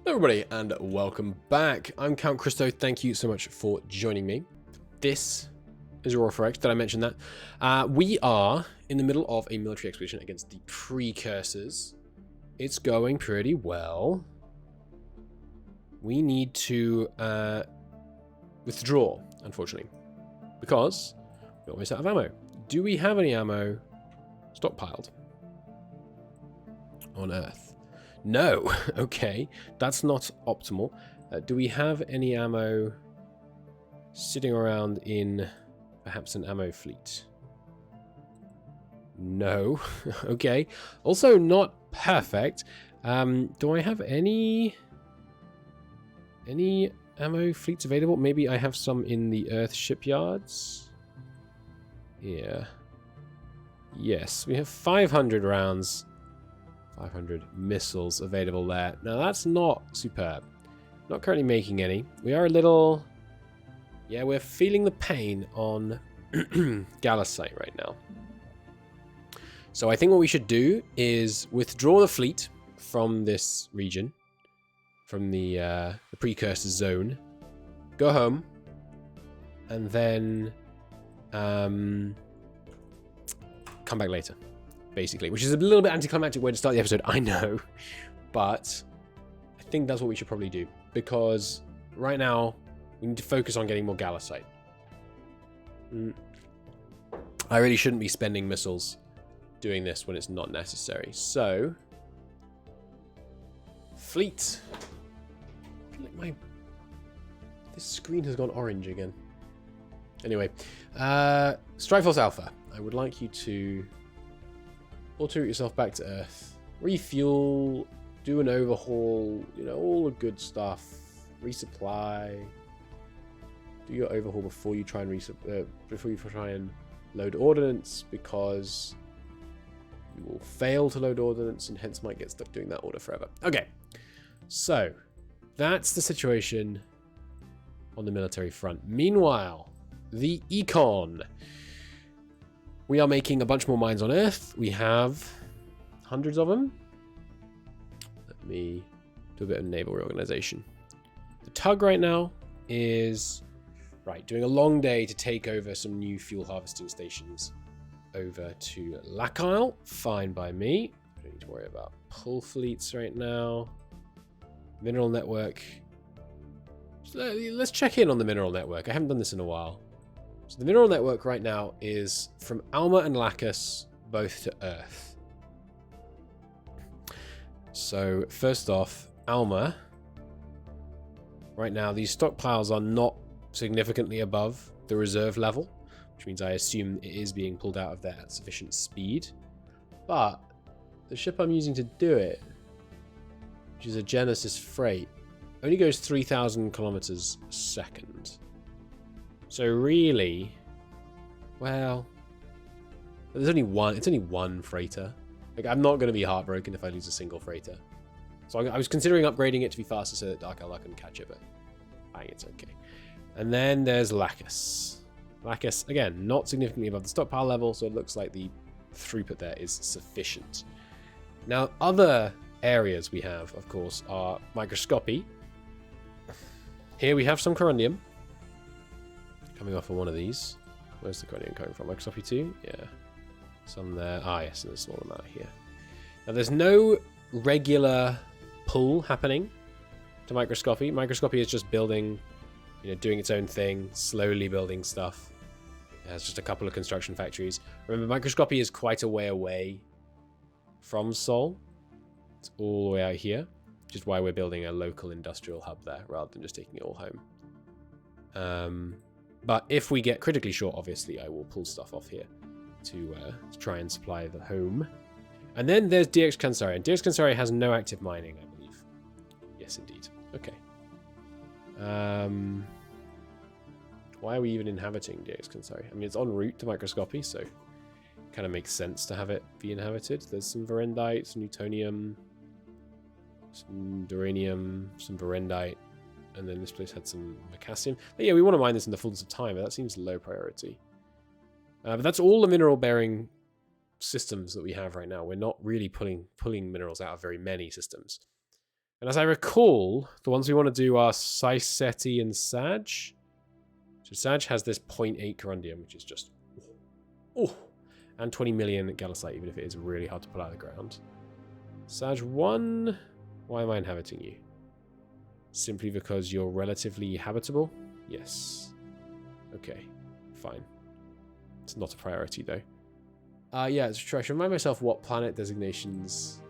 Everybody, and welcome back. I'm Count Christo. Thank you so much for joining me. This is Aurora. Did I mention that? We are in the middle of a military expedition against the precursors. It's going pretty well. We need to withdraw, unfortunately, because we're almost out of ammo. Do we have any ammo stockpiled on Earth? No. Okay, that's not optimal. Do we have any ammo sitting around in perhaps an ammo fleet? No. Okay. Also not perfect. Do I have any ammo fleets available? Maybe I have some in the Earth shipyards. Yeah. Yes, we have 500 rounds. 500 missiles available there. Now that's not superb. Not currently making any. We are a little... Yeah, we're feeling the pain on Galasite right now. So I think what we should do is withdraw the fleet from this region. From the precursor zone. Go home. And then... come back later. Basically, which is a little bit anticlimactic way to start the episode, I know, but I think that's what we should probably do, because right now we need to focus on getting more Galasite. I really shouldn't be spending missiles doing this when it's not necessary. So, fleet. I feel like this screen has gone orange again. Anyway, Strike Force Alpha. I would like you to auto-route yourself back to Earth. Refuel, do an overhaul, you know, all the good stuff. Resupply. Do your overhaul before you try and load ordnance, because you will fail to load ordnance and hence might get stuck doing that order forever. Okay, so that's the situation on the military front. Meanwhile, the econ. We are making a bunch more mines on Earth. We have hundreds of them. Let me do a bit of naval reorganization. The tug right now is doing a long day to take over some new fuel harvesting stations over to Lackisle. Fine by me. I don't need to worry about pull fleets right now. Mineral network. So let's check in on the mineral network. I haven't done this in a while. So the mineral network right now is from Alma and Lacus, both to Earth. So first off, Alma. Right now, these stockpiles are not significantly above the reserve level, which means I assume it is being pulled out of there at sufficient speed. But the ship I'm using to do it, which is a Genesis freight, only goes 3,000 kilometers a second. So really, well, there's only one. It's only one freighter. Like, I'm not going to be heartbroken if I lose a single freighter. So I was considering upgrading it to be faster so that Dark Elder can catch it, but I think it's okay. And then there's Lacus. Lacus, again, not significantly above the stockpile level, so it looks like the throughput there is sufficient. Now, other areas we have, of course, are microscopy. Here we have some corundium. Coming off of one of these. Where's the corundium coming from? Microscopy 2? Yeah. Some there. Ah, yes, there's a small amount here. Now, there's no regular pull happening to microscopy. Microscopy is just building, you know, doing its own thing, slowly building stuff. It has just a couple of construction factories. Remember, microscopy is quite a way away from Sol. It's all the way out here, which is why we're building a local industrial hub there, rather than just taking it all home. But if we get critically short, obviously, I will pull stuff off here to try and supply the home. And then there's DX Kansari. And DX Kansari has no active mining, I believe. Yes, indeed. Okay. Why are we even inhabiting DX Kansari? I mean, it's en route to microscopy, so it kind of makes sense to have it be inhabited. There's some Verendite, some Newtonium, some Duranium, some Verendite. And then this place had some Macassium. But yeah, we want to mine this in the fullness of time, but that seems low priority. But that's all the mineral-bearing systems that we have right now. We're not really pulling minerals out of very many systems. And as I recall, the ones we want to do are Syseti and Sag. So Sag has this 0.8 corundium, which is just... Oh! And 20 million Galisite, even if it is really hard to pull out of the ground. Sag 1... Why am I inhabiting you? Simply because you're relatively habitable? Yes. Okay, fine. It's not a priority, though. Yeah, it's true. I should remind myself what planet designations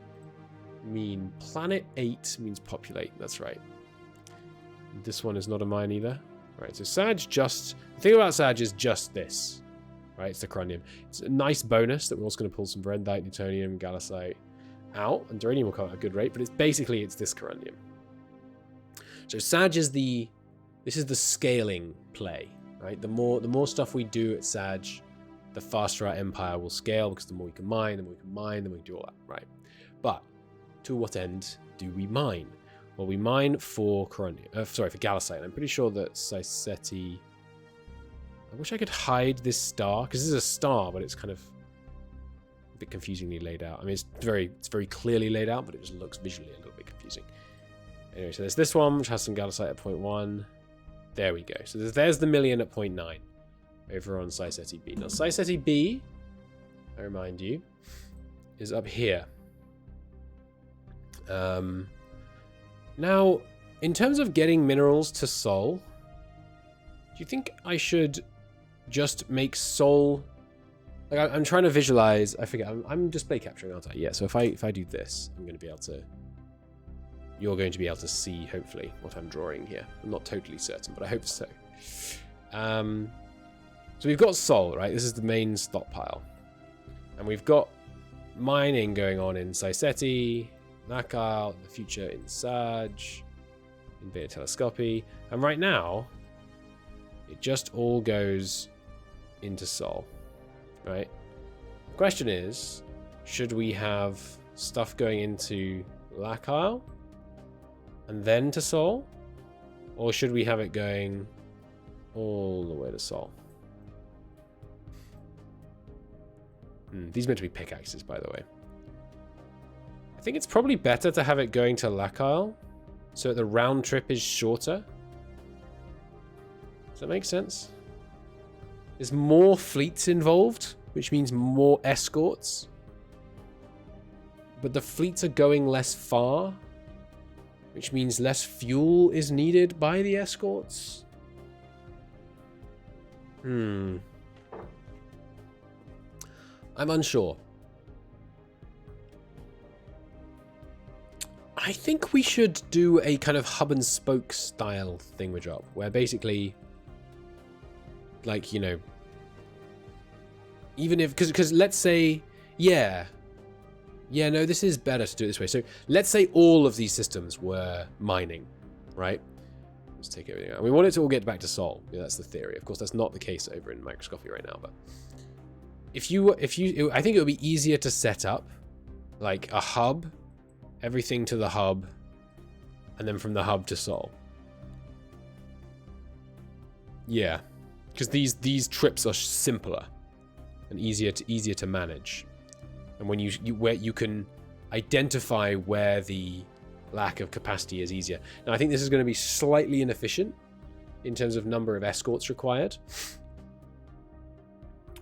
mean. Planet 8 means populate. That's right. This one is not a mine either. Right, so Sag just... The thing about Sag is just this. Right, it's the corundium. It's a nice bonus that we're also going to pull some Verendite, Newtonium, Galisite out. And Duranium will come at a good rate, but it's basically this corundium. So Sag is the... This is the scaling play. Right, the more stuff we do at Sag, the faster our empire will scale, because the more we can mine, the more we can mine, the more we can do all that, right? But to what end do we mine? Well, we mine for corundium. For Galisite. I'm pretty sure that Syseti... I wish I could hide this star, because this is a star, but it's kind of a bit confusingly laid out. I mean, it's very clearly laid out, but it just looks visually a little bit confusing. Anyway, so there's this one, which has some Galisite at 0.1. There we go. So there's the million at 0.9 over on Syseti B. Now, Syseti B, I remind you, is up here. Now, in terms of getting minerals to Sol, do you think I should just make Sol... Like, I'm trying to visualize... I forget. I'm display capturing, aren't I? Yeah, so if I do this, I'm going to be able to... You're going to be able to see, hopefully, what I'm drawing here. I'm not totally certain, but I hope so. So we've got Sol, right? This is the main stockpile. And we've got mining going on in Syseti, Nakal, in the future in Sag, in Beta Telescopy. And right now, it just all goes into Sol, right? The question is, should we have stuff going into Lakile and then to Sol? Or should we have it going all the way to Sol? These are meant to be pickaxes, by the way. I think it's probably better to have it going to Lakile, so that the round trip is shorter. Does that make sense? There's more fleets involved, which means more escorts. But the fleets are going less far, which means less fuel is needed by the escorts. I'm unsure. I think we should do a kind of hub and spoke style thingamajig, where basically, like, you know, even if, because let's say, no, this is better to do it this way. So let's say all of these systems were mining, right? Let's take everything out. We want it to all get back to Sol. Yeah, that's the theory. Of course, that's not the case over in microscopy right now, but I think it would be easier to set up like a hub, everything to the hub, and then from the hub to Sol. Yeah, because these trips are simpler and easier to manage, and when where you can identify where the lack of capacity is easier. Now, I think this is going to be slightly inefficient in terms of number of escorts required,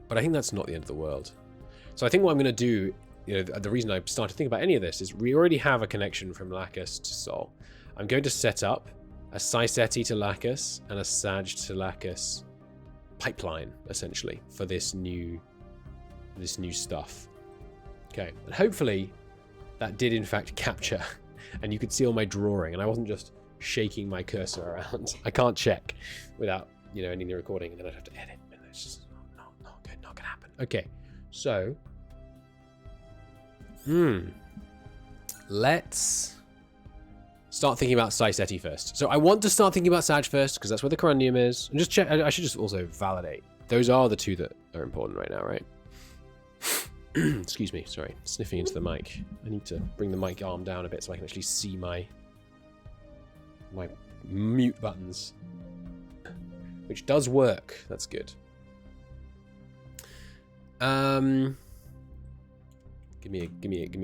but I think that's not the end of the world. So I think what I'm going to do, you know, the reason I started to think about any of this is we already have a connection from Lacus to Sol. I'm going to set up a Syseti to Lacus and a Sag to Lacus pipeline, essentially, for this new stuff. Okay, and hopefully that did in fact capture, and you could see all my drawing, and I wasn't just shaking my cursor around. I can't check without, you know, ending the recording, and then I'd have to edit, and it's just not good, not gonna happen. Okay, so let's start thinking about Syseti first. So I want to start thinking about Sag first, because that's where the corundium is. And just check, I should just also validate. Those are the two that are important right now, right? Excuse me, sorry, sniffing into the mic. I need to bring the mic arm down a bit so I can actually see my mute buttons, which does work. That's good. Give me a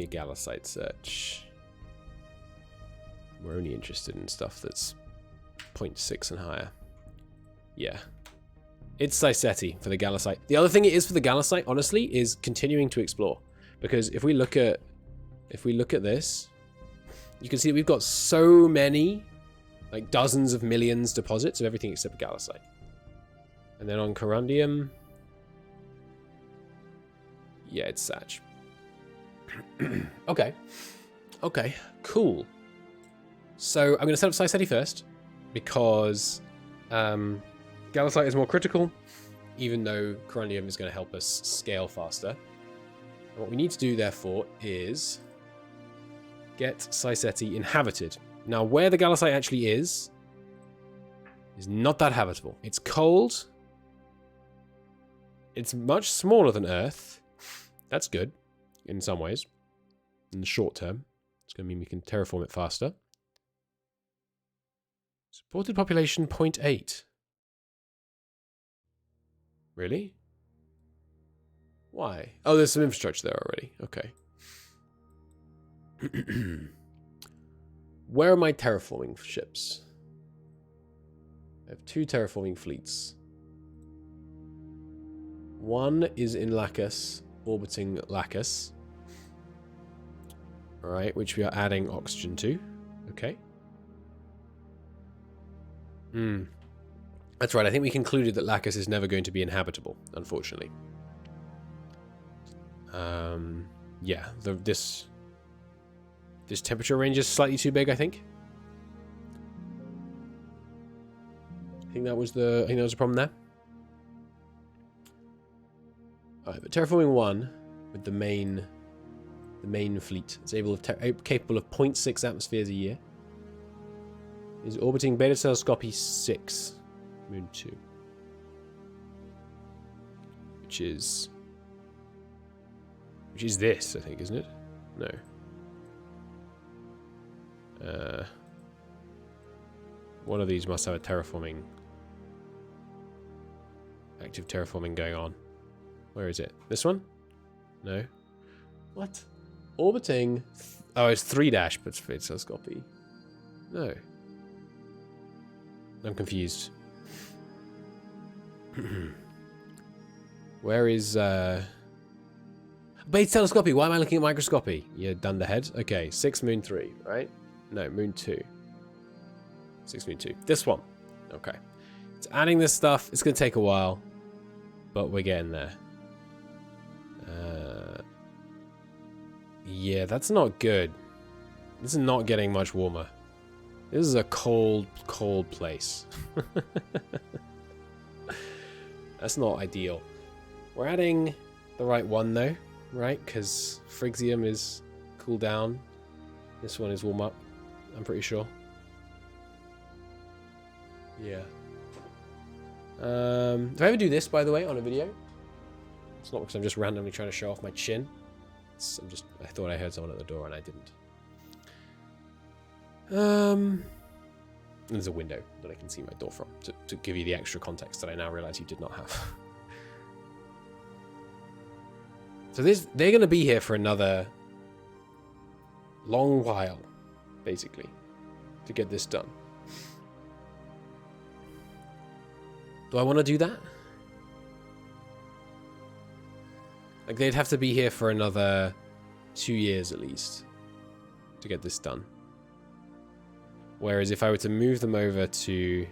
Galisite search. We're only interested in stuff that's 0.6 and higher. Yeah. It's Syseti for the Gallicite. The other thing it is for the Gallicite, honestly, is continuing to explore. Because if we look at this, you can see that we've got so many, like dozens of millions deposits of everything except Gallicite. And then on Corundium, yeah, it's Sag. Okay. Okay, cool. So I'm going to set up Syseti first, because Gallicite is more critical, even though Corundium is going to help us scale faster. And what we need to do, therefore, is get Syseti inhabited. Now, where the Gallicite actually is not that habitable. It's cold. It's much smaller than Earth. That's good, in some ways. In the short term. It's going to mean we can terraform it faster. Supported population 0.8. Really? Why? Oh, there's some infrastructure there already. Okay. Where are my terraforming ships? I have 2 terraforming fleets. One is in Lacus, orbiting Lacus. Alright, which we are adding oxygen to. Okay. That's right, I think we concluded that Lacus is never going to be inhabitable, unfortunately. Yeah, this temperature range is slightly too big, I think. I think that was the problem there. Alright, but terraforming 1 with the main fleet. It's capable of 0.6 atmospheres a year. Is orbiting Beta Telescopy 6, Moon 2. Which is this, I think, isn't it? No. One of these must have a active terraforming going on. Where is it? This one? No. What? Orbiting. Oh, it's 3 dash, but it's telescopy. No. I'm confused. Where is Beta Telescopy? Why am I looking at microscopy? You dunderhead. Okay, 6 Moon 3, right? No, Moon 2. 6 Moon 2. This one. Okay. It's adding this stuff. It's going to take a while, but we're getting there. Yeah, that's not good. This is not getting much warmer. This is a cold, cold place. That's not ideal. We're adding the right one, though, right? Because Phrygium is cool down. This one is warm up, I'm pretty sure. Yeah. Do I ever do this, by the way, on a video? It's not because I'm just randomly trying to show off my chin. I thought I heard someone at the door and I didn't. There's a window that I can see my door from to give you the extra context that I now realize you did not have. So they're going to be here for another long while, basically, to get this done. Do I want to do that? Like, they'd have to be here for another 2 years at least to get this done. Whereas if I were to move them over to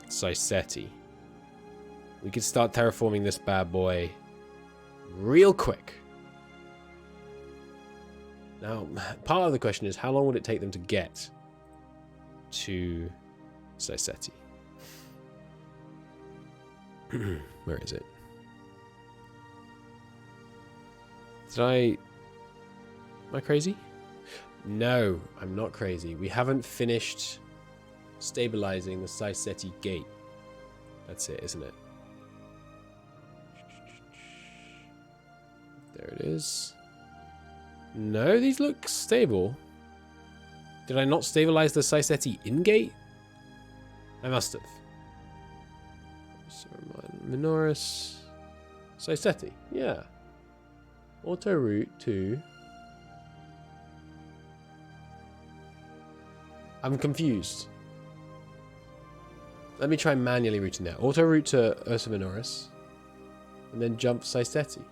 Syseti, we could start terraforming this bad boy real quick. Now, part of the question is, how long would it take them to get to Syseti? Where is it? Am I crazy? No, I'm not crazy. We haven't finished stabilizing the Syseti gate. That's it, isn't it? There it is. No, these look stable. Did I not stabilize the Syseti in-gate? I must have. Minoris. Syseti, yeah. Auto route to I'm confused. Let me try manually routing there. Auto route to Ursa Minoris. And then jump Saiseti.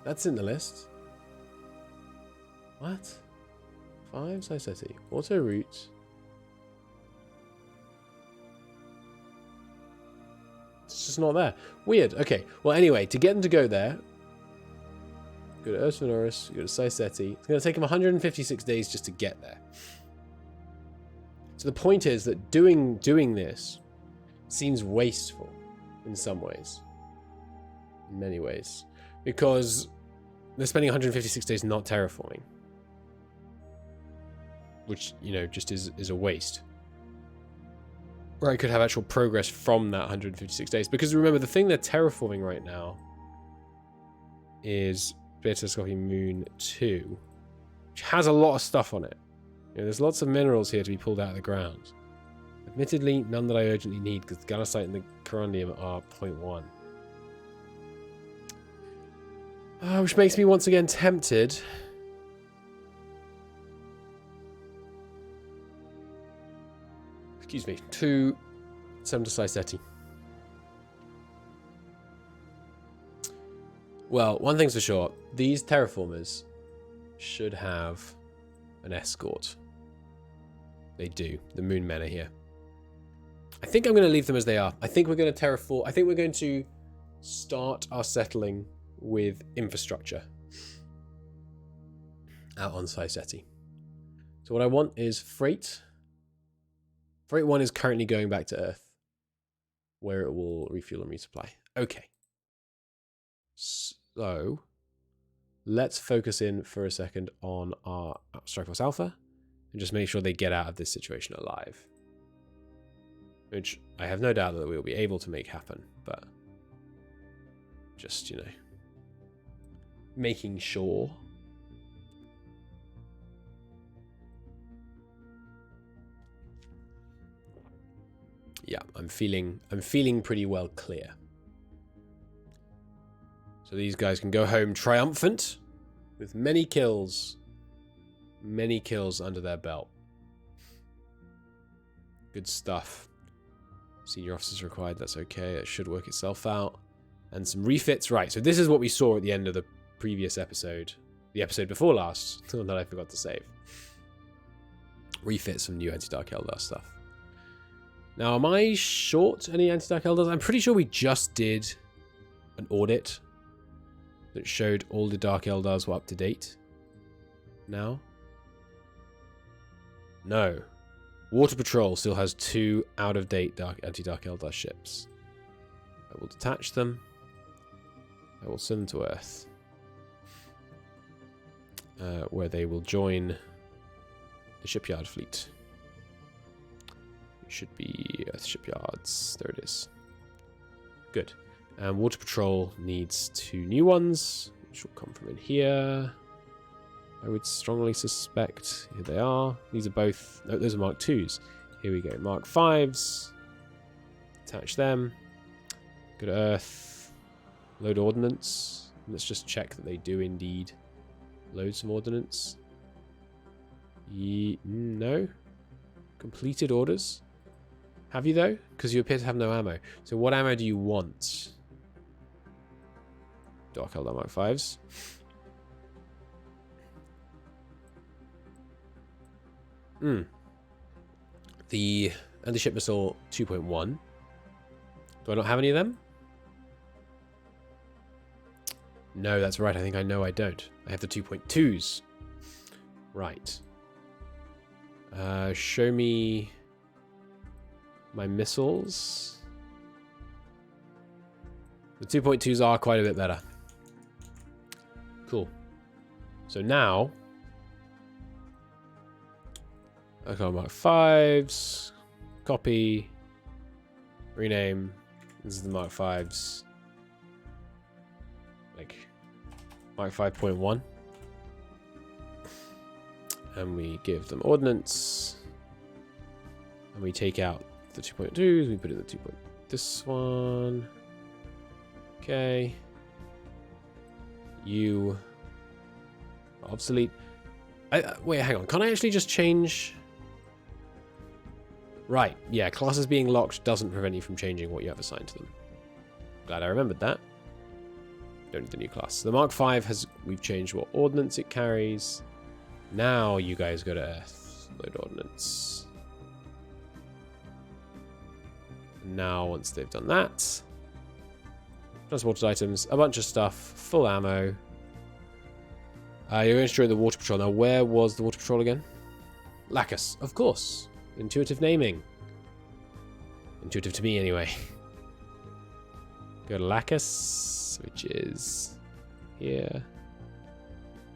That's in the list. What? 5 Saiseti. Auto route. It's just not there. Weird. Okay. Well, anyway, to get them to go there, go to Ursa Minoris, go to Saiseti. It's going to take them 156 days just to get there. So the point is that doing this seems wasteful in some ways. In many ways. Because they're spending 156 days not terraforming. Which, you know, just is a waste. Or I could have actual progress from that 156 days. Because remember, the thing they're terraforming right now is Telescoping Moon 2. Which has a lot of stuff on it. You know, there's lots of minerals here to be pulled out of the ground. Admittedly, none that I urgently need, because the Gallacite and the Corundium are 0.1. Which makes me once again tempted. Excuse me. To send to Saiseti. Well, one thing's for sure. These terraformers should have an escort. They do. The moon men are here. I think I'm going to leave them as they are. I think we're going to terraform. I think we're going to start our settling with infrastructure out on Saiseti. So what I want is freight. Freight 1 is currently going back to Earth, where it will refuel and resupply. Okay. So let's focus in for a second on our Strike Force Alpha and just make sure they get out of this situation alive. Which I have no doubt that we'll be able to make happen, but just, you know, making sure. Yeah, I'm feeling pretty well clear. So these guys can go home triumphant with many kills under their belt. Good stuff. Senior officers required, that's okay. It should work itself out. And some refits. Right, so this is what we saw at the end of the previous episode. The episode before last, that I forgot to save. Refit some new Anti-Dark Eldar stuff. Now, am I short any Anti-Dark Eldars? I'm pretty sure we just did an audit that showed all the Dark Eldars were up to date. Now? No. Water Patrol still has 2 out-of-date Anti-Dark Eldar ships. I will detach them. I will send them to Earth. Where they will join the shipyard fleet. It should be Earth shipyards. There it is. Good. And Water Patrol needs 2 new ones, which will come from in here. I would strongly suspect. Here they are. These are both... No, those are Mark 2s. Here we go. Mark 5s. Attach them. Go to Earth. Load ordnance. Let's just check that they do indeed load some ordnance. No. Completed orders. Have you, though? Because you appear to have no ammo. So what ammo do you want? Dark Eldar Mark 5s. The Anti-Ship Missile 2.1. Do I not have any of them? No, that's right. I think I know I don't. I have the 2.2s. Right. Show me my missiles. The 2.2s are quite a bit better. Cool. So now... Okay, Mark 5s. Copy. Rename. This is the Mark 5s. Like, Mark 5.1. And we give them ordnance. And we take out the 2.2s. We put in the 2. This one. Okay. You. Obsolete. Wait, hang on. Can't I actually just change Right, yeah, classes being locked doesn't prevent you from changing what you have assigned to them. Glad I remembered that. Don't need the new class. The Mark V we've changed what ordnance it carries. Now you guys go to Earth. Load ordnance. Now, once they've done that, transported items, a bunch of stuff, full ammo. You're going to join the Water Patrol. Now, where was the Water Patrol again? Lacus, of course. Intuitive naming. Intuitive to me, anyway. Go to Lacus, which is here.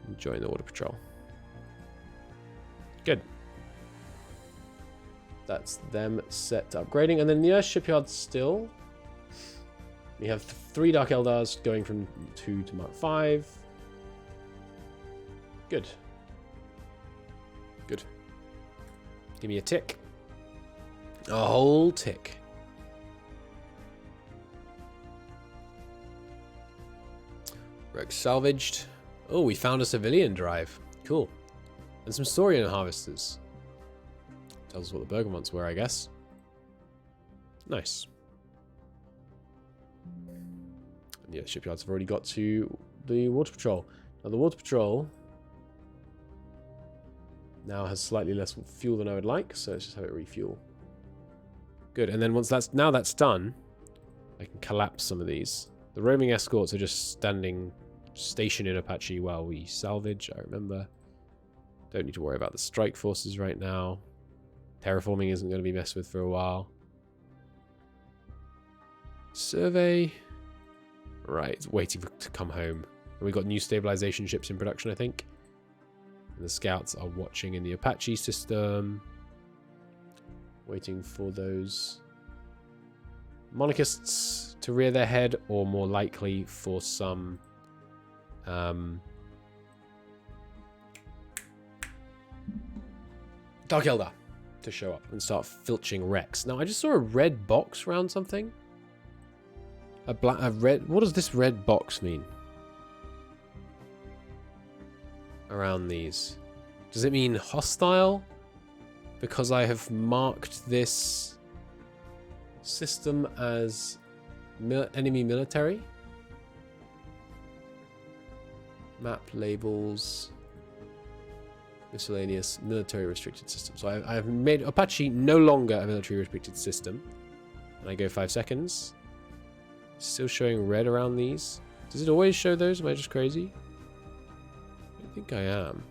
And join the Water Patrol. Good. That's them set to upgrading. And then the Earth Shipyard still. We have 3 Dark Eldars going from 2 to Mark 5. Good. Good. Give me a tick. A whole tick. Rogue salvaged. Oh, we found a civilian drive. Cool. And some Saurian harvesters. Tells us what the Bergamons were, I guess. Nice. And yeah, shipyards have already got to the Water Patrol. Now, the Water Patrol now has slightly less fuel than I would like, so let's just have it refuel. Good, and then once that's done, I can collapse some of these. The roaming escorts are just stationed in Apache while we salvage, I remember. Don't need to worry about the strike forces right now. Terraforming isn't going to be messed with for a while. Survey. Right, it's waiting to come home. And we've got new stabilization ships in production, I think. And the scouts are watching in the Apache system. Waiting for those monarchists to rear their head, or more likely for some Dark Eldar to show up and start filching wrecks. Now, I just saw a red box around something. A red. What does this red box mean? Around these. Does it mean hostile? Because I have marked this system as enemy military. Map labels. Miscellaneous military restricted system. So I have made Apache no longer a military restricted system. And I go 5 seconds. Still showing red around these. Does it always show those? Am I just crazy? I don't think I am.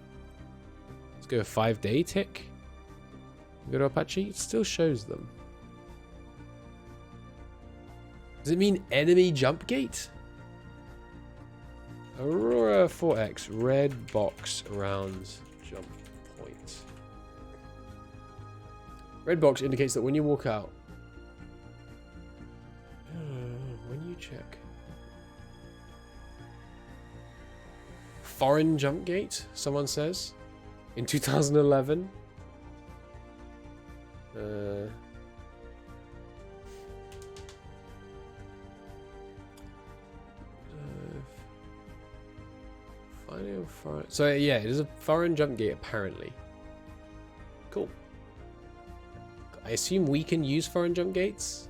Let's go a 5-day tick. Go to Apache. It still shows them. Does it mean enemy jump gate? Aurora 4X. Red box around jump point. Red box indicates that when you walk out. When you check. Foreign jump gate, someone says. In 2011. So yeah, it is a foreign jump gate apparently. Cool. I assume we can use foreign jump gates.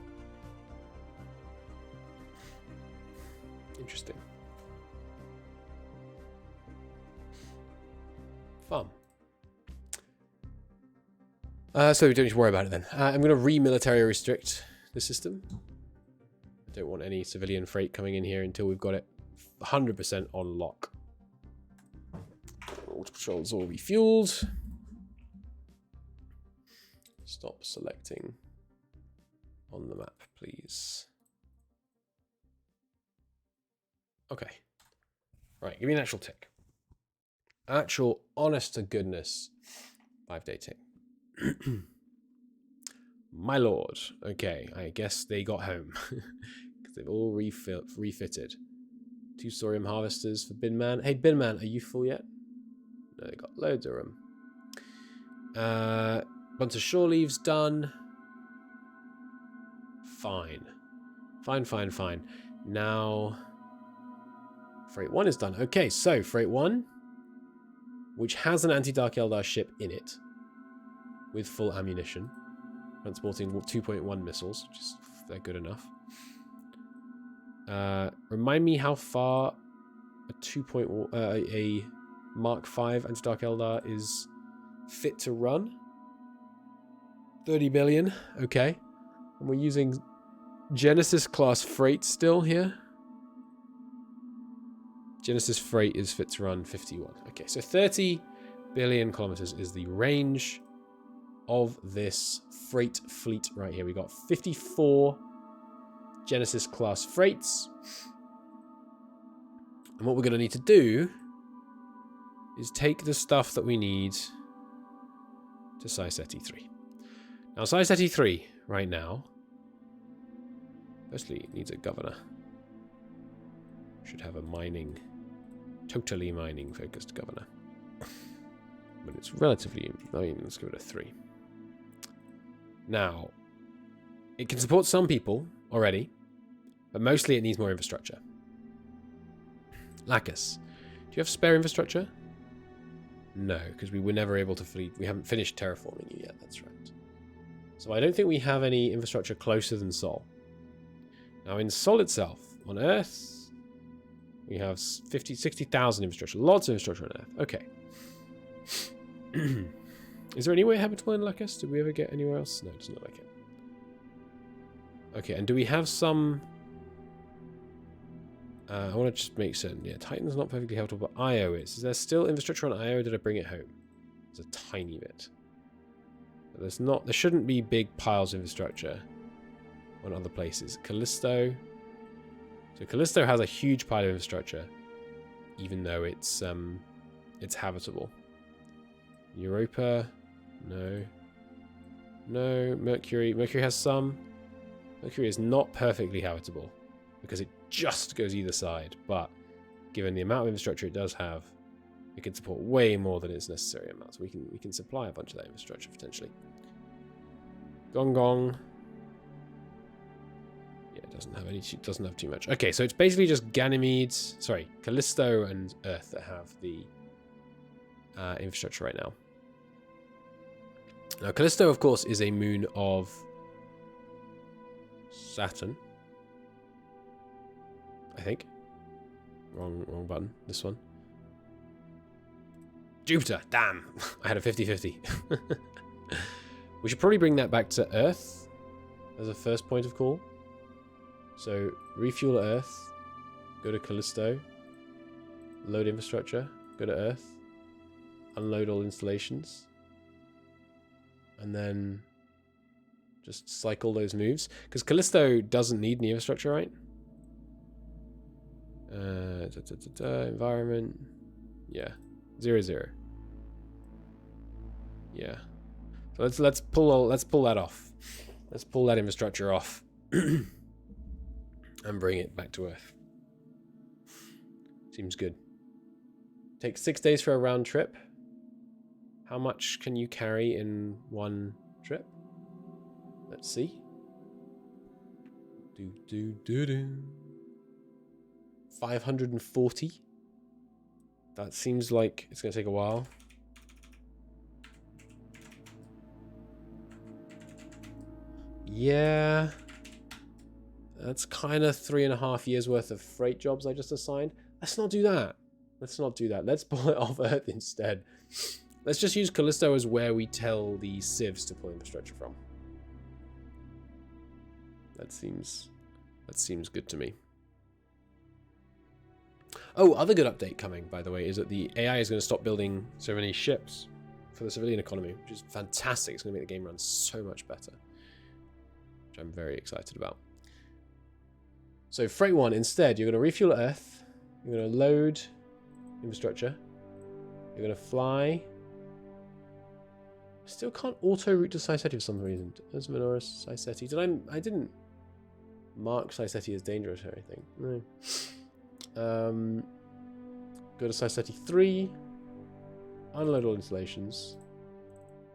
Interesting. Fun. So we don't need to worry about it then. I'm going to re-military restrict the system. I don't want any civilian freight coming in here until we've got it 100% on lock. Water patrols all refueled. Stop selecting on the map, please. Okay. Right, give me an actual tick. Actual, honest to goodness, 5-day tick. My lord. Okay, I guess they got home. Because they've all refitted. 2 Saurian harvesters for Binman. Hey, Binman, are you full yet? No, they got loads of them. Bunch of shore leaves done. Fine. Fine. Now, Freight 1 is done. Okay, so Freight 1, which has an anti-Dark Eldar ship in it, with full ammunition. transporting 2.1 missiles, which is they're good enough. Remind me how far a Mark 5 Anti-Dark Eldar is fit to run. 30 billion, okay. And we're using Genesis class freight still here. Genesis freight is fit to run 51. Okay, so 30 billion kilometers is the range of this freight fleet right here. We got 54 Genesis class freights. And what we're going to need to do is take the stuff that we need to Syseti 3. Now, Syseti 3 right now, firstly, it needs a governor. Should have a totally mining focused governor. But it's relatively, let's give it a 3. Now, it can support some people already, but mostly it needs more infrastructure. Lacus, do you have spare infrastructure? No, because we were never able to we haven't finished terraforming you yet, that's right. So I don't think we have any infrastructure closer than Sol. Now in Sol itself, on Earth, we have 60,000 infrastructure. Lots of infrastructure on Earth. Okay. Is there anywhere habitable in Lacus? Did we ever get anywhere else? No, it doesn't look like it. Okay, and do we have some... I want to just make certain. Yeah, Titan's not perfectly habitable, but Io is. Is there still infrastructure on Io, or did I bring it home? There's a tiny bit. But there's not... There shouldn't be big piles of infrastructure on other places. Callisto... So Callisto has a huge pile of infrastructure, even though it's habitable. Europa, no. No, Mercury. Mercury has some. Mercury is not perfectly habitable because it just goes either side, but given the amount of infrastructure it does have, it can support way more than its necessary amount. So we can supply a bunch of that infrastructure potentially. Gong Gong. Yeah, it doesn't have too much. Okay, so it's basically just Callisto and Earth that have the infrastructure right now. Now, Callisto, of course, is a moon of Saturn. I think. Wrong button. This one. Jupiter. Damn. I had a 50-50. We should probably bring that back to Earth as a first point of call. So, refuel at Earth. Go to Callisto. Load infrastructure. Go to Earth. Unload all installations. And then just cycle those moves. Because Callisto doesn't need any infrastructure, right? Environment. Yeah. 0-0. Yeah. So let's pull that off. Let's pull that infrastructure off. And bring it back to Earth. Seems good. Takes 6 days for a round trip. How much can you carry in one trip? Let's see. 540. That seems like it's going to take a while. Yeah. That's kind of 3.5 years worth of freight jobs I just assigned. Let's not do that. Let's pull it off Earth instead. Let's just use Callisto as where we tell the civs to pull infrastructure from. That seems good to me. Oh, other good update coming, by the way, is that the AI is going to stop building so many ships for the civilian economy, which is fantastic. It's going to make the game run so much better, which I'm very excited about. So Freight 1, instead, you're going to refuel at Earth. You're going to load infrastructure. You're going to fly. Still can't auto-route to Syseti for some reason. There's Menoris, Syseti. I didn't mark Syseti as dangerous or anything. No. Go to Syseti 3. Unload all installations.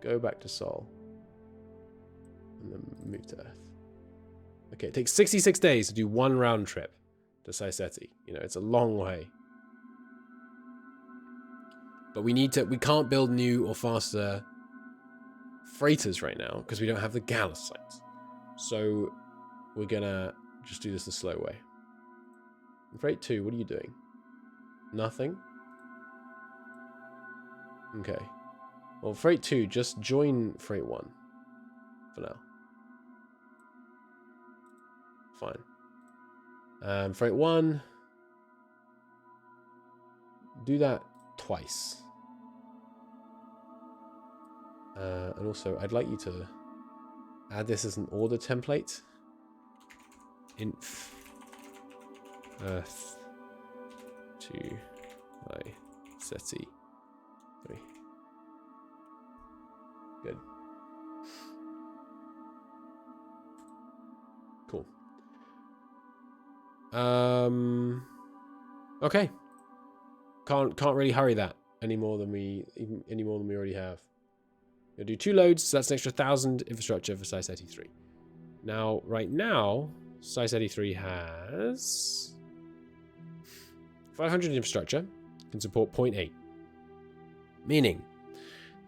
Go back to Sol. And then move to Earth. Okay, it takes 66 days to do one round trip to Syseti. You know, it's a long way. But we can't build new or faster freighters right now because we don't have the Galicites. So we're gonna just do this the slow way. Freight 2, what are you doing? Nothing? Okay. Well, Freight 2, just join Freight 1 for now. Fine. Freight 1, do that twice. And also, I'd like you to add this as an order template. Inf Earth to my SETI 3. Good. Cool. Okay. Can't really hurry that any more than we already have. We'll do 2 loads, so that's an extra 1,000 infrastructure for SETI 3. Now, right now, SETI 3 has 500 infrastructure, can support 0.8. Meaning,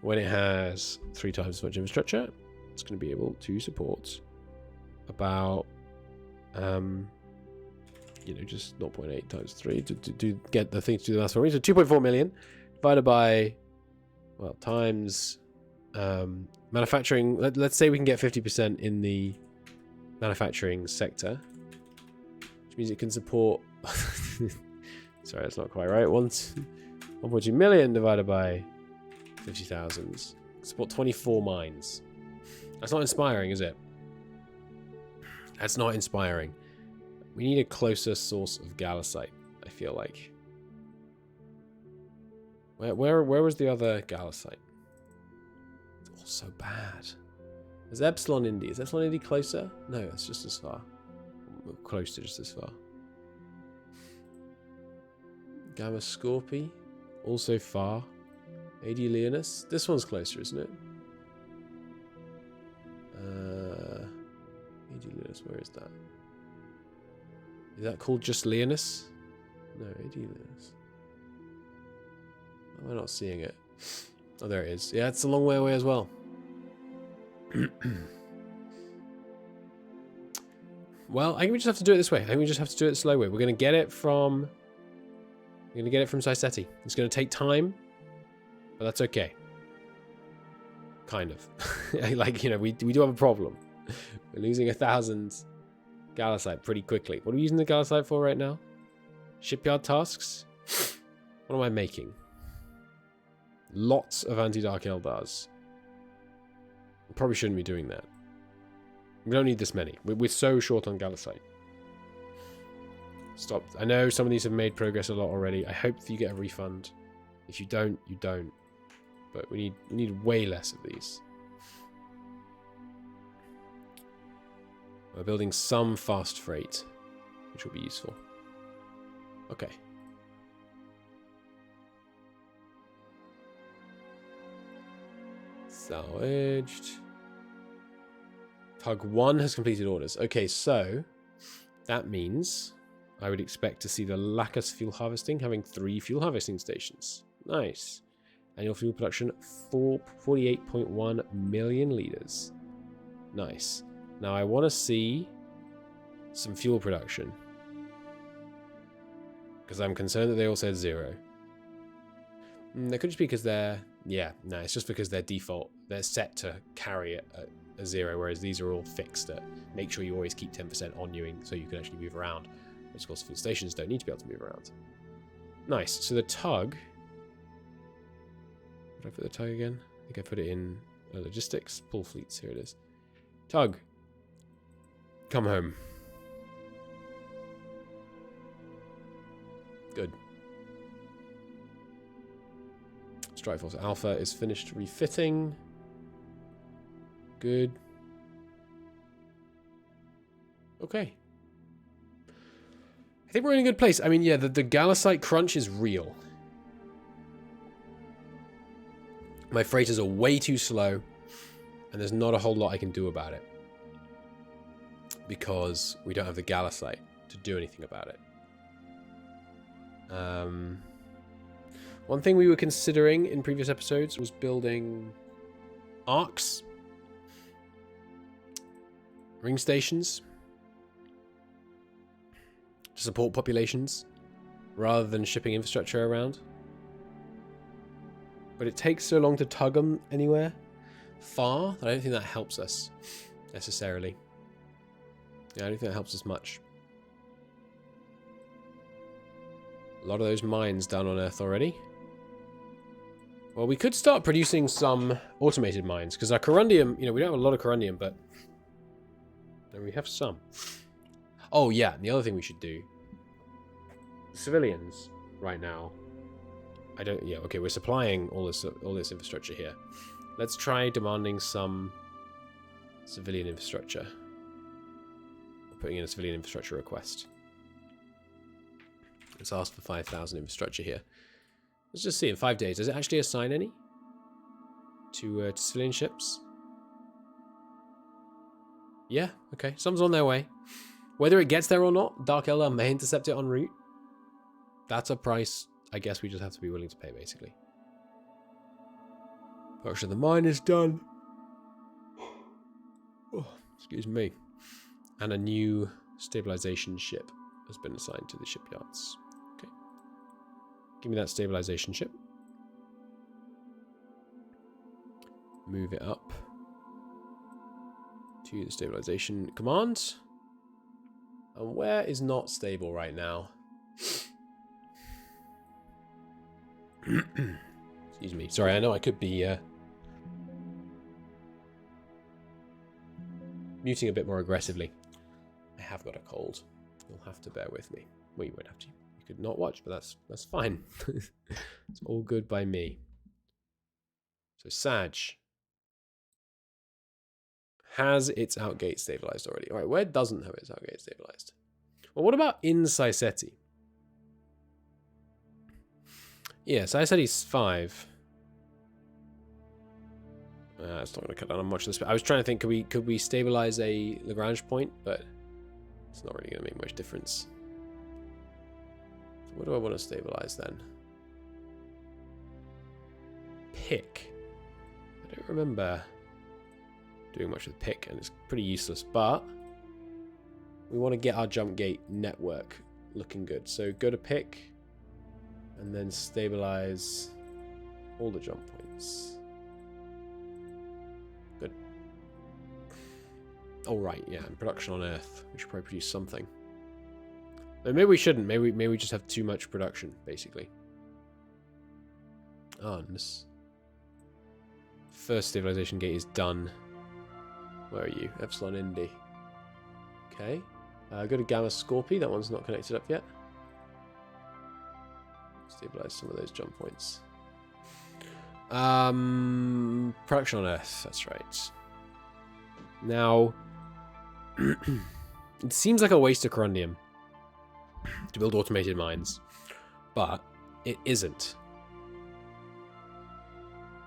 when it has 3 times as much infrastructure, it's going to be able to support about, just 0.8 times 3 to get the thing to do the math for me. So 2.4 million divided by, well, times manufacturing. Let's say we can get 50% in the manufacturing sector, which means it can support. Sorry, that's not quite right. 1.2 million divided by 50,000. Support 24 mines. That's not inspiring, is it? That's not inspiring. We need a closer source of Galicite, I feel like. Where was the other Galicite? It's all so bad. Is Epsilon Indy? Is Epsilon Indy closer? No, it's just as far. We're close to just as far. Gamma Scorpi, also far. AD Leonis. This one's closer, isn't it? AD Leonis, where is that? Is that called just Leonis? No, AD Leonis. Oh, we're not seeing it. Oh, there it is. Yeah, it's a long way away as well. Well, I think we just have to do it this way. I think we just have to do it the slow way. We're going to get it from... We're going to get it from SETI. It's going to take time, but that's okay. Kind of. Like, we do have a problem. We're losing 1,000 Galicite pretty quickly. What are we using the Galicite for right now? Shipyard tasks? What am I making? Lots of anti-Dark Eldars. I probably shouldn't be doing that. We don't need this many. We're so short on Galicite. Stop. I know some of these have made progress a lot already. I hope that you get a refund. If you don't, you don't. But we need way less of these. We're building some fast freight, which will be useful. Okay. Salvaged. Tug 1 has completed orders. Okay, so that means I would expect to see the Lacus fuel harvesting having 3 fuel harvesting stations. Nice. Annual fuel production 48.1 million litres. Nice. Now I want to see some fuel production, because I'm concerned that they all said 0. That could just be because they're... Yeah, no, it's just because they're default. They're set to carry it at a 0, whereas these are all fixed at make sure you always keep 10% on you so you can actually move around. Which, of course, fuel stations don't need to be able to move around. Nice. So the tug... Where did I put the tug again? I think I put it in logistics. Pull fleets. Here it is. Tug. Come home. Good. Strike Force Alpha is finished refitting. Good. Okay. I think we're in a good place. I mean, yeah, the Galicite crunch is real. My freighters are way too slow, and there's not a whole lot I can do about it. Because we don't have the Galicite to do anything about it. One thing we were considering in previous episodes was building arcs ring stations to support populations rather than shipping infrastructure around. But it takes so long to tug them anywhere far that I don't think that helps us necessarily. Yeah, I don't think that helps us much. A lot of those mines down on Earth already. Well, we could start producing some automated mines, because our corundium, you know, we don't have a lot of corundium, but we have some. Oh, yeah, and the other thing we should do. Civilians, right now. Yeah, okay, we're supplying all this infrastructure here. Let's try demanding some civilian infrastructure. Putting in a civilian infrastructure request. Let's ask for 5,000 infrastructure here. Let's just see in 5 days. Does it actually assign any to civilian ships? Yeah, okay. Some's on their way. Whether it gets there or not, Dark Eldar may intercept it en route. That's a price I guess we just have to be willing to pay, basically. Production of the mine is done. Oh, excuse me. And a new stabilization ship has been assigned to the shipyards. Okay. Give me that stabilization ship. Move it up to the stabilization command. And where is not stable right now? Excuse me. Sorry, I know I could be muting a bit more aggressively. I have got a cold. You'll have to bear with me. Well, you won't have to. You could not watch, but that's fine. It's all good by me. So Sag has its outgate stabilized already. All right, where doesn't have its outgate stabilized? Well, what about in Saiseti? Yeah, Saiseti's 5. It's not going to cut down on much of this. I was trying to think, could we stabilize a Lagrange point, but it's not really going to make much difference. So what do I want to stabilize then? Pick. I don't remember doing much with pick, and it's pretty useless, but we want to get our jump gate network looking good. So go to pick and then stabilize all the jump points. Good. Oh right, yeah, and production on Earth. We should probably produce something. Maybe we shouldn't. Maybe we just have too much production, basically. Oh, and this first stabilization gate is done. Where are you? Epsilon Indy. Okay. Go to Gamma Scorpio. That one's not connected up yet. Stabilize some of those jump points. Production on Earth. That's right. Now, it seems like a waste of corundium to build automated mines, but it isn't.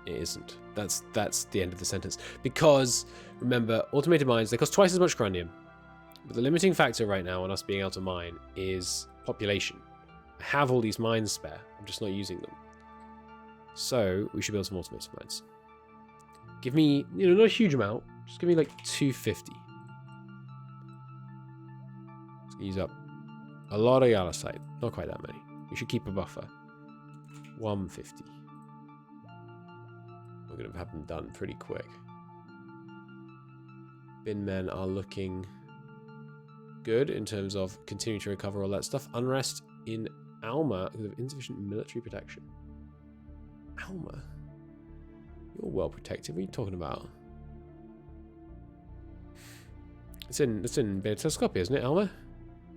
It isn't. That's the end of the sentence. Because, remember, automated mines, they cost twice as much corundium. But the limiting factor right now on us being able to mine is population. I have all these mines spare. I'm just not using them. So, we should build some automated mines. Give me, not a huge amount. Just give me like 250. Let's use up a lot of Yalasite. Not quite that many. We should keep a buffer. 150. We're going to have them done pretty quick. Bin men are looking good in terms of continuing to recover all that stuff. Unrest in Alma because of insufficient military protection. Alma? You're well protected. What are you talking about? It's in Betelescopia, isn't it, Alma?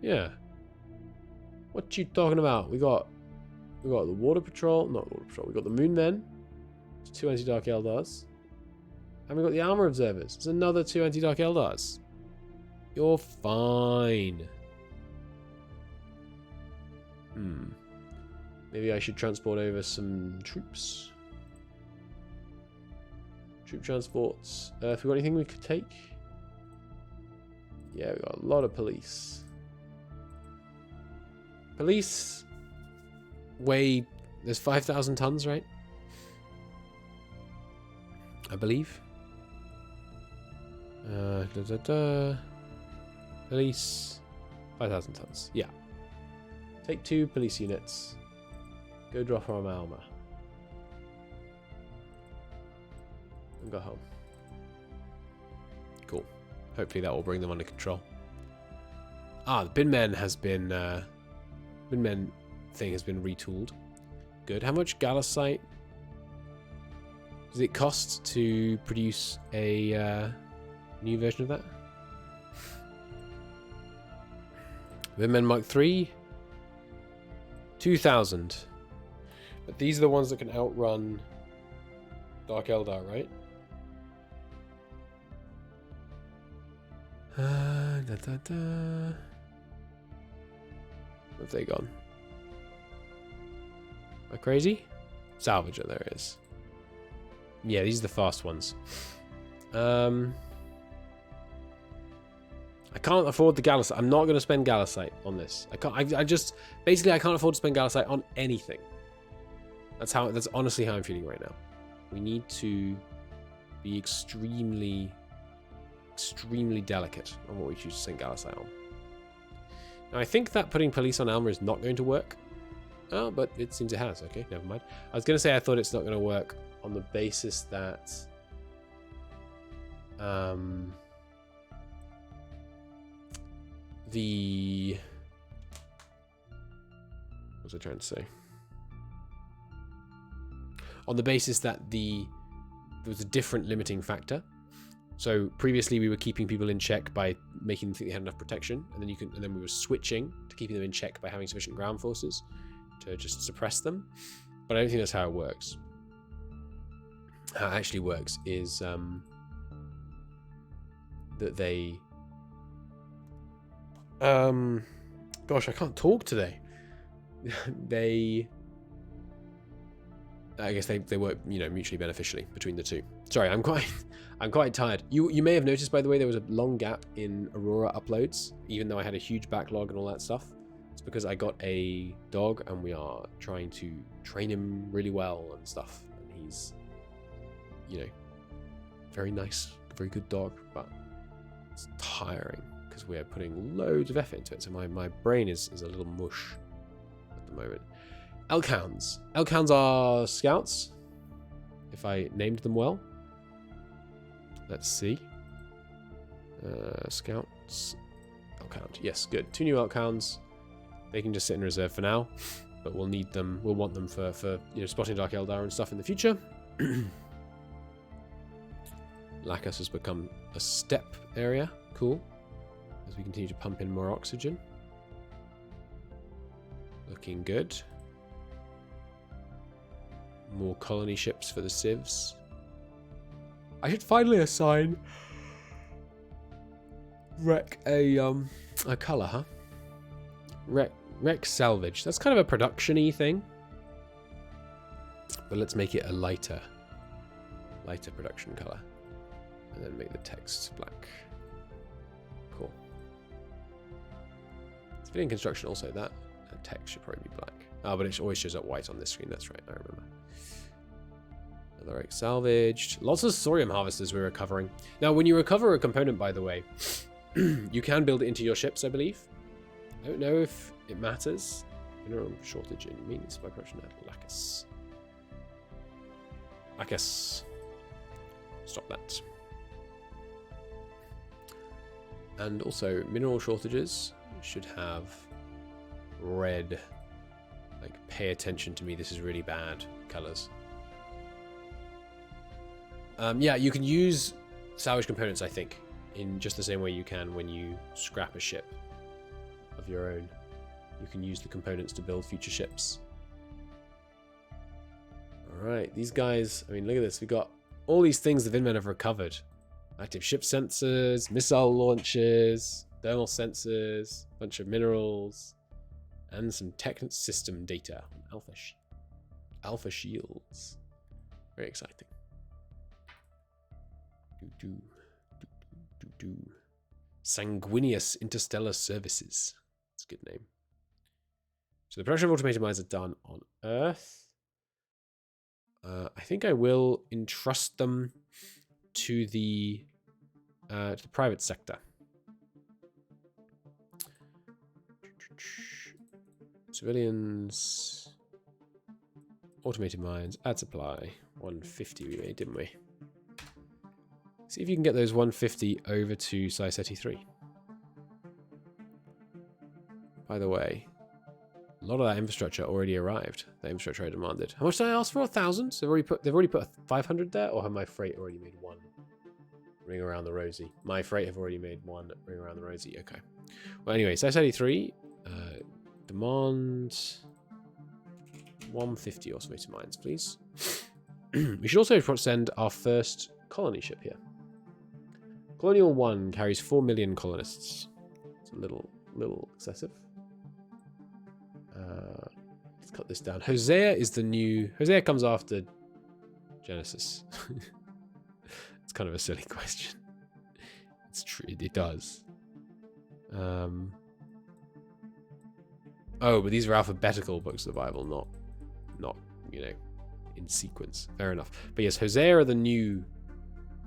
Yeah. What you talking about? We got the Water Patrol. Not Water Patrol. We got the Moon Men. 2 anti-Dark Eldars. And we got the Alma Observers. There's another 2 anti-Dark Eldars. You're fine. Maybe I should transport over some troops. Troop transports. If we got anything we could take? Yeah, we got a lot of police. Police weigh... There's 5,000 tons, right? I believe. Police. 5,000 tons. Yeah. Take 2 police units. Go drop from Alma. And go home. Cool. Hopefully that will bring them under control. Ah, the Binmen has been... Binmen thing has been retooled. Good. How much Galasite does it cost to produce a new version of that? Binmen Mark 3. 2,000. But these are the ones that can outrun Dark Eldar, right? Where have they gone? Am I crazy? Salvager, there it is. Yeah, these are the fast ones. I can't afford the Galasite. I'm not going to spend Galasite on this. I can't. I just basically I can't afford to spend Galasite on anything. That's honestly how I'm feeling right now. We need to be extremely delicate on what we choose to send Galasite on. Now I think that putting police on Alma is not going to work. Oh, but it seems it has. Okay, never mind. I was going to say I thought it's not going to work on the basis that the... What was I trying to say? On the basis that there was a different limiting factor. So previously we were keeping people in check by making them think they had enough protection, and then we were switching to keeping them in check by having sufficient ground forces to just suppress them. But I don't think that's how it works. How it actually works is that they gosh, I can't talk today. I guess they work, mutually beneficially between the two. Sorry, I'm quite tired. You may have noticed, by the way, there was a long gap in Aurora uploads, even though I had a huge backlog and all that stuff. It's because I got a dog and we are trying to train him really well and stuff. And he's, very nice, very good dog, but it's tiring because we're putting loads of effort into it. So my brain is a little mush at the moment. Elk hounds. Elk hounds are scouts, if I named them well. Let's see. Scouts. Elk hound. Yes, good. 2 new elk hounds. They can just sit in reserve for now, but we'll need them. We'll want them for spotting Dark Eldar and stuff in the future. Lacus has become a steppe area. Cool. As we continue to pump in more oxygen. Looking good. More colony ships for the civs. I should finally assign Wreck a colour, huh? Wreck salvage. That's kind of a production-y thing. But let's make it a lighter production colour. And then make the text black. Cool. Civilian construction also, that text should probably be black. Oh, but it always shows up white on this screen. That's right, I remember. Another egg salvaged. Lots of thorium harvesters we're recovering. Now, when you recover a component, by the way, you can build it into your ships, I believe. I don't know if it matters. Mineral shortage in means by production at Lacus. Lacus. Stop that. And also, mineral shortages should have red, like, pay attention to me, this is really bad colors. Yeah, you can use salvage components, I think, in just the same way you can when you scrap a ship of your own. You can use the components to build future ships. Alright, these guys, I mean, look at this. We've got all these things the Vinmen have recovered. Active ship sensors, missile launchers, thermal sensors, a bunch of minerals, and some tech system data on Alpha shields. Very exciting. Sanguineous Interstellar Services. That's a good name. So the production of automated mines are done on Earth. I think I will entrust them to the private sector. Civilians. Automated mines. Add supply. 150 we made, didn't we? See if you can get those 150 over to Saiseti 3. By the way, a lot of that infrastructure already arrived. The infrastructure I demanded. How much did I ask for? 1,000? So they've already put 500 there, or have my freight already made one? Ring around the rosy. My freight have already made one ring around the rosy. Okay. Well, anyway, Saiseti 3 demand 150 automated mines, please. We should also send our first colony ship here. Colonial 1 carries 4 million colonists. It's a little excessive. Let's cut this down. Hosea is the new... Hosea comes after Genesis. It's kind of a silly question. It's true, it does. Oh, but these are alphabetical books of the Bible, not, you know, in sequence. Fair enough. But yes, Hosea are the new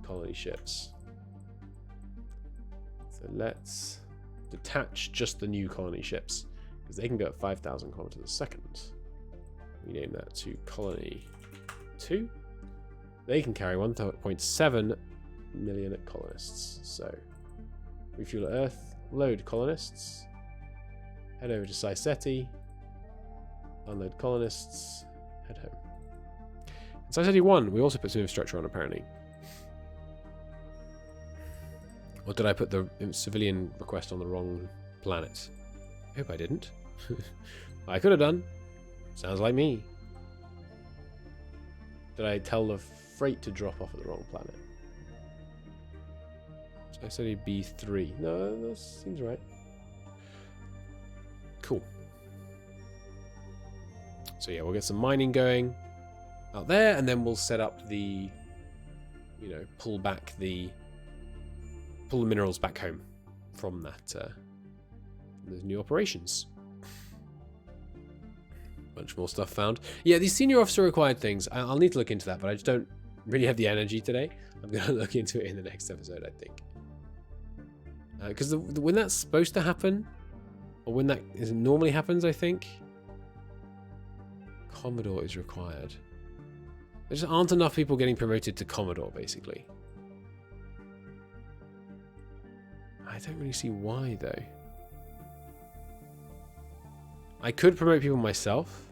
colony ships. So let's detach just the new colony ships, because they can go at 5,000 kilometers a second. Rename that to Colony 2. They can carry 1.7 million colonists. So, refuel at Earth, load colonists, head over to Saiseti, unload colonists, head home. In Saiseti 1, we also put some infrastructure on, apparently. Or did I put the civilian request on the wrong planet? I hope I didn't. I could have done. Sounds like me. Did I tell the freight to drop off at the wrong planet? So I said B3. No, that seems right. Cool. So yeah, we'll get some mining going out there, and then we'll set up the, you know, pull the minerals back home from that, those new operations. Bunch more stuff found. Yeah, these senior officer required things. I'll need to look into that, but I just don't really have the energy today. I'm going to look into it in the next episode, I think. Because when that's supposed to happen, or when that normally happens, I think, Commodore is required. There just aren't enough people getting promoted to Commodore, basically. I don't really see why, though. I could promote people myself.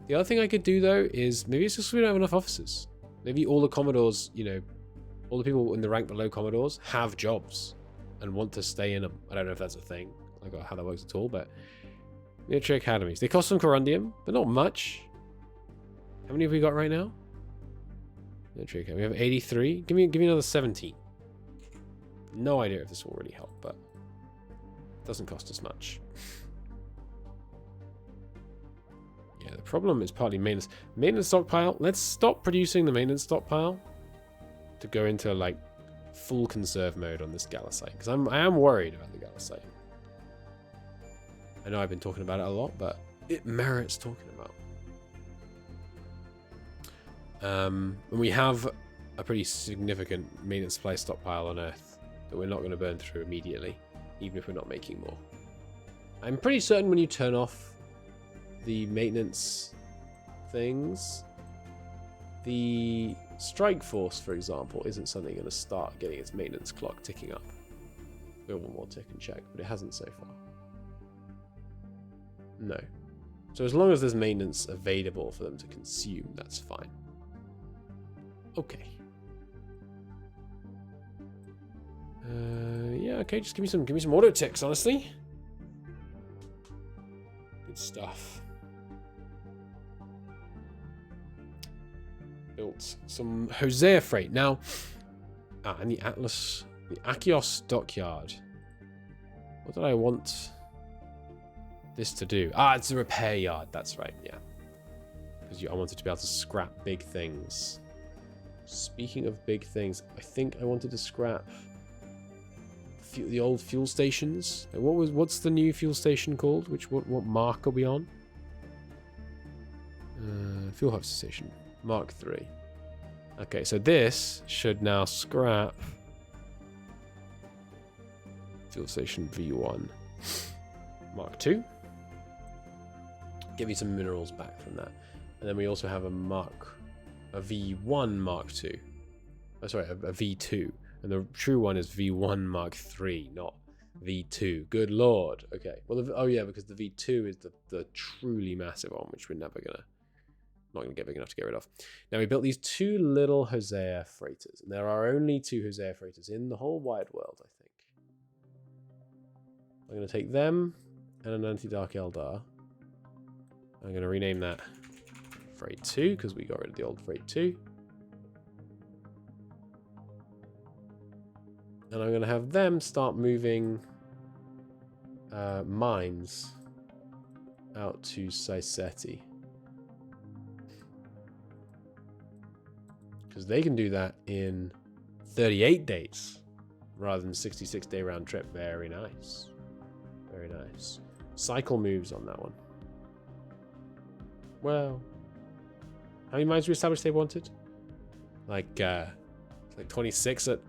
The other thing I could do, though, is maybe it's just we don't have enough officers. Maybe all the Commodores, you know, all the people in the rank below Commodores have jobs and want to stay in them. I don't know if that's a thing, like how that works at all, but military academies. They cost some corundium, but not much. How many have we got right now? Military academy. We have 83. Give me another 17. No idea if this will really help, but it doesn't cost us much. Yeah, the problem is partly maintenance. Maintenance stockpile. Let's stop producing the maintenance stockpile to go into like full conserve mode on this Galasite, because I am worried about the Galasite. I know I've been talking about it a lot, but it merits talking about. And we have a pretty significant maintenance supply stockpile on Earth that we're not going to burn through immediately, even if we're not making more. I'm pretty certain when you turn off the maintenance things, the strike force, for example, isn't suddenly going to start getting its maintenance clock ticking up. We'll one more tick and check, but it hasn't so far. No. So as long as there's maintenance available for them to consume, that's fine. Okay. Yeah, okay, just give me some auto ticks, honestly. Good stuff. Built some Hosea freight. Now, and the Atlas, the Achios dockyard. What did I want this to do? It's a repair yard. That's right, yeah. Because I wanted to be able to scrap big things. Speaking of big things, I think I wanted to scrap the old fuel stations. What's the new fuel station called? What mark are we on? Fuel harvester station. Mark 3. Okay, so this should now scrap fuel station V1. Mark II. Give you some minerals back from that. And then we also have a V1 Mark II. Oh, sorry, a V2. And the true one is V1 Mark III, not V2. Good lord. Okay. Well, oh yeah, because the V2 is the truly massive one, which we're not gonna get big enough to get rid of. Now we built these two little Hosea freighters, and there are only two Hosea freighters in the whole wide world, I think. I'm gonna take them and an anti-dark Eldar. I'm gonna rename that Freight 2 because we got rid of the old Freight 2. And I'm going to have them start moving mines out to Saisetti. Because they can do that in 38 days rather than 66-day round trip. Very nice. Very nice. Cycle moves on that one. Well, how many mines we established they wanted? Like 26 at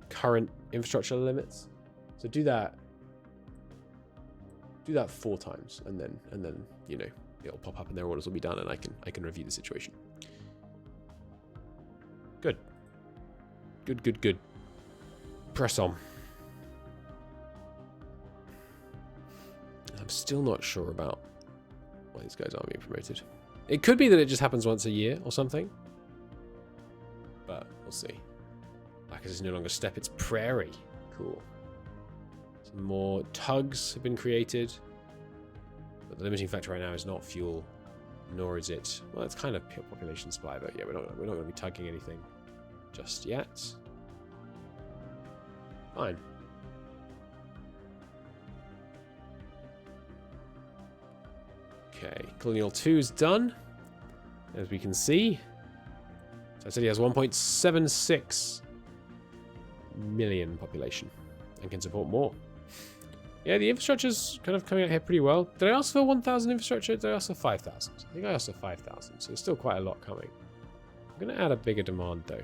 current infrastructure limits. So do that 4 times, and then you know it'll pop up and their orders will be done, and I can review the situation. Good. Press on. I'm still not sure about why these guys aren't being promoted. It could be that it just happens once a year or something, but we'll see. Because it's no longer steppe, it's prairie. Cool. Some more tugs have been created. But the limiting factor right now is not fuel, nor is it... Well, it's kind of pure population supply, but yeah, we're not going to be tugging anything just yet. Fine. Okay, Colonial 2 is done. As we can see. So I said he has 1.76 million population and can support more. Yeah, the infrastructure's kind of coming out here pretty well. Did I ask for 1,000 infrastructure? Did I ask for 5,000? I think I asked for 5,000, so there's still quite a lot coming. I'm going to add a bigger demand, though.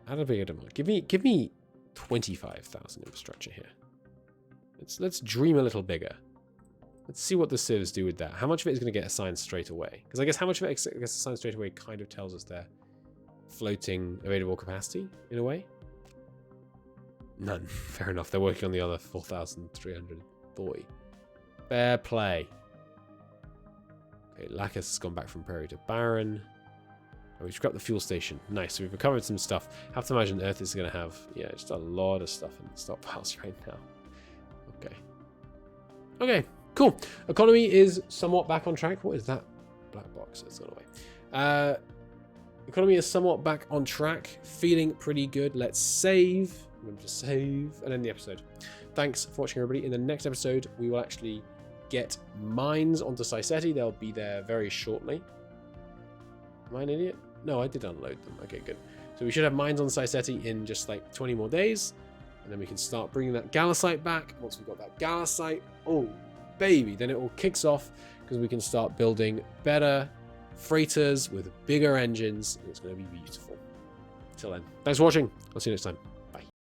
Add a bigger demand. Give me 25,000 infrastructure here. Let's dream a little bigger. Let's see what the civs do with that. How much of it is going to get assigned straight away? Because I guess how much of it gets assigned straight away kind of tells us their floating available capacity, in a way. None. Fair enough. They're working on the other 4,340. Fair play. Okay, Lacus has gone back from Prairie to Barren. Oh, we scrapped the fuel station. Nice. So we've recovered some stuff. Have to imagine Earth is going to have, yeah, just a lot of stuff in the stockpiles right now. Okay. Okay. Cool. Economy is somewhat back on track. What is that black box? It's gone away. Economy is somewhat back on track. Feeling pretty good. Let's save. Remember to save and end the episode. Thanks for watching, everybody. In the next episode, we will actually get mines onto Saisetti. They'll be there very shortly. Am I an idiot? No, I did unload them. Okay, good. So we should have mines on Saisetti in just like 20 more days. And then we can start bringing that Gallicite back. Once we've got that Gallicite, oh, baby, then it all kicks off because we can start building better freighters with bigger engines. And it's going to be beautiful. Till then, thanks for watching. I'll see you next time.